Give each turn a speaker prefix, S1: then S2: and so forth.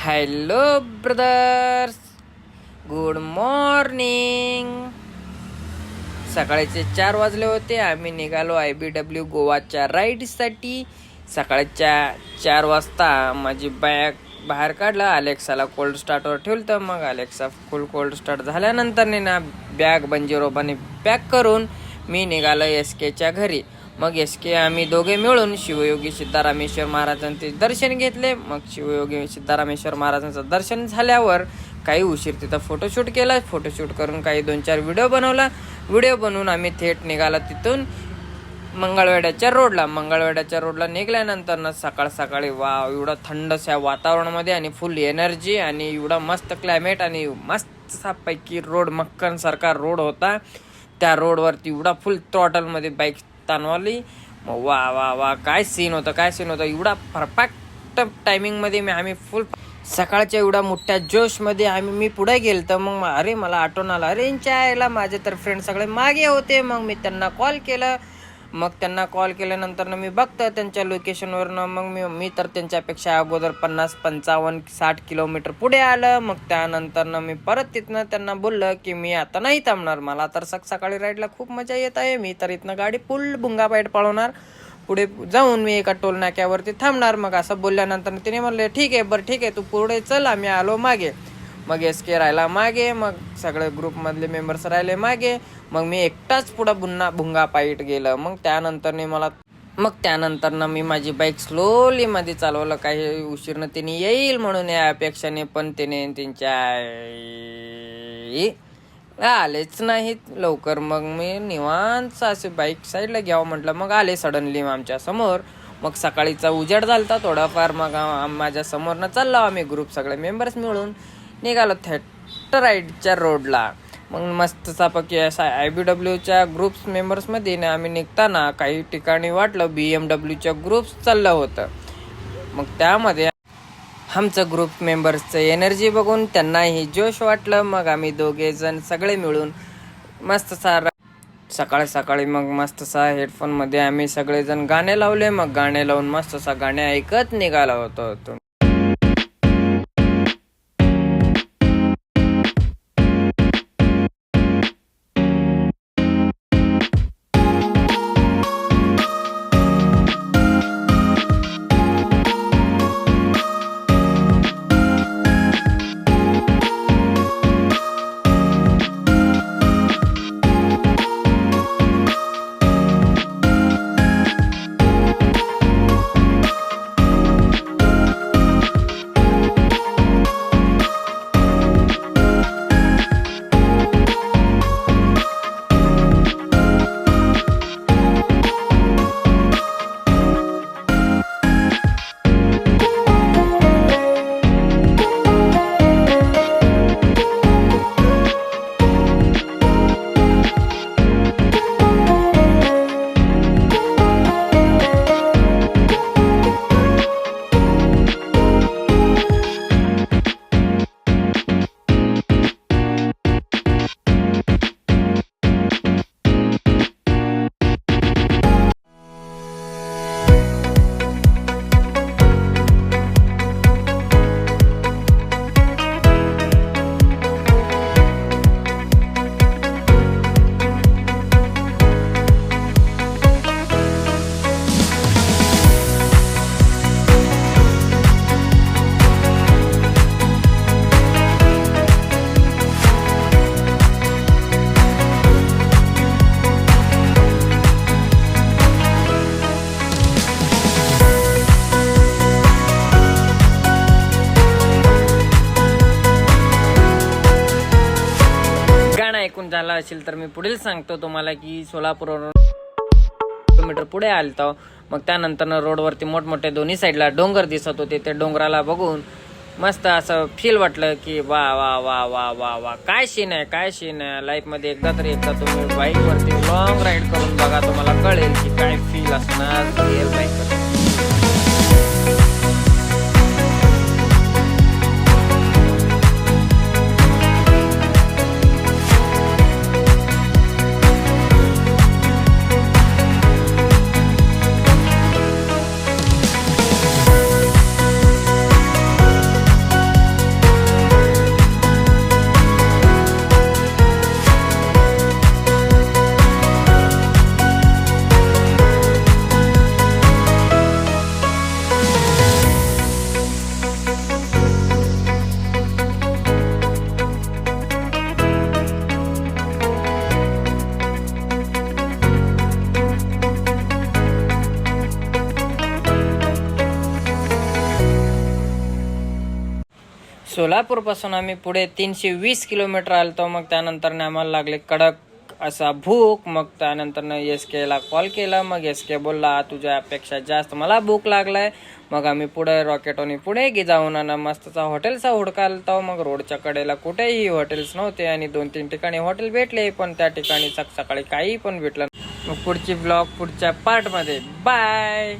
S1: Hello brothers, good morning. सकाळचे 4 वाजले होते. आम्ही निघालो IBW गोवाच्या राईडसाठी. सकाळच्या 4 वाजता माझी बॅग बाहेर काढला, अलेक्साला कोल्ड स्टार्टवर ठेवलं. तर मग अलेक्सा फुल कोल्ड स्टार्ट झाल्यानंतर ना बॅग बंजीरोबाने पॅक करून मी निघालो SKच्या घरी. मग SK आम्ही दोघे मिळून शिवयोगी सिद्धारामेश्वर महाराजांचे दर्शन घेतले. मग शिवयोगी सिद्धारामेश्वर महाराजांचं दर्शन झाल्यावर काही उशीर तिथं फोटोशूट केला. फोटोशूट करून काही 2-4 व्हिडिओ बनवून आम्ही थेट निघाला तिथून मंगळवेढ्याच्या रोडला निघाल्यानंतर ना सकाळी एवढं थंडशा वातावरणामध्ये आणि फुल एनर्जी आणि एवढा मस्त क्लायमेट आणि मस्तपैकी रोड, मक्कनसारखा रोड होता. त्या रोडवरती एवढा फुल थ्रॉटलमध्ये बाईक ताणवली. मग वा काय सीन होता. एवढा परफेक्ट टायमिंगमध्ये आम्ही फुल सकाळच्या एवढा मोठ्या जोशमध्ये मी पुढे गेलो. तर मग अरे मला आठवण आलं, अरे यायला माझे तर फ्रेंड सगळे मागे होते. मग मी त्यांना कॉल केलं. मग त्यांना कॉल केल्यानंतर मी बघतं त्यांच्या लोकेशनवरनं मग मी तर त्यांच्यापेक्षा अगोदर 50, 55, 60 किलोमीटर पुढे आलं. मग त्यानंतर मी परत तिथनं त्यांना बोललं की मी आता नाही थांबणार, मला तर सकाळी राईडला खूप मजा येत आहे. मी तर इथनं गाडी फुल भुंगापाईट पळवणार, पुढे जाऊन मी एका टोल नाक्यावरती थांबणार. मग असं बोलल्यानंतर तिने म्हणले ठीक आहे तू पुढे चल, आम्ही आलो मागे. मग SK राहिला मागे, मग सगळे ग्रुपमधले मेंबर्स राहिले मागे. मग मी एकटाच पुढं भुंगा पाईट गेलं. मग त्यानंतर मी माझी बाईक स्लोली मध्ये चालवलं. काही उशीरनं तिने येईल म्हणून या अपेक्षाने, पण तिने त्यांच्या आलेच नाहीत लवकर. मग मी निवांत असे बाईक साईडला घ्यावं म्हटलं. मग आले सडनली आमच्या समोर. मग सकाळीचा उजेड झालता थोडाफार. मग माझ्या समोरनं चाललो आम्ही ग्रुप सगळे मेंबर्स मिळून निघालो थेट राईडच्या रोडला. मग मस्तपैकी असा IBWच्या ग्रुप्स मेंबर्समध्ये आम्ही निघताना काही ठिकाणी वाटलं BMWच्या ग्रुप्स चाललं होतं. मग त्यामध्ये आमचं ग्रुप मेंबर्सचं एनर्जी बघून त्यांनाही जोश वाटलं. मग आम्ही दोघे जण सगळे मिळून सकाळी मग मस्तसा हेडफोनमध्ये आम्ही सगळेजण गाणे लावले. मग गाणे लावून मस्तसा गाणे ऐकत निघाला होतो. ऐकून झाला असेल तर मी पुढील सांगतो तुम्हाला की सोलापूरवरून किलोमीटर पुढे आलतो. मग त्यानंतर रोडवरती मोठमोठे दोन्ही साईडला डोंगर दिसत होते. ते डोंगराला बघून मस्त असं फील वाटलं की वा वा वा वा वा वा काय सीन आहे लाईफमध्ये. एकदा तुम्ही बाईकवरती लॉंग राईड करून बघा, तुम्हाला कळेल की काय फील असणार रिअल बाईकवर. सोलापूरपासून आम्ही पुढे 320 किलोमीटर आलतो. मग त्यानंतर आम्हाला लागले कडक असा भूक. मग त्यानंतर एस केला कॉल केला. मग एस के बोलला तुझ्यापेक्षा जास्त मला भूक लागलाय. मग आम्ही पुढे रॉकेटोनी पुढे जाऊन मस्तचा हॉटेलचा हुडकालतो. मग रोडच्या कडेला कुठेही हॉटेल्स नव्हते आणि 2-3 ठिकाणी हॉटेल भेटले, पण त्या ठिकाणी सकाळी काही पण भेटलं. मग पुढची ब्लॉग पुढच्या पार्टमध्ये. बाय.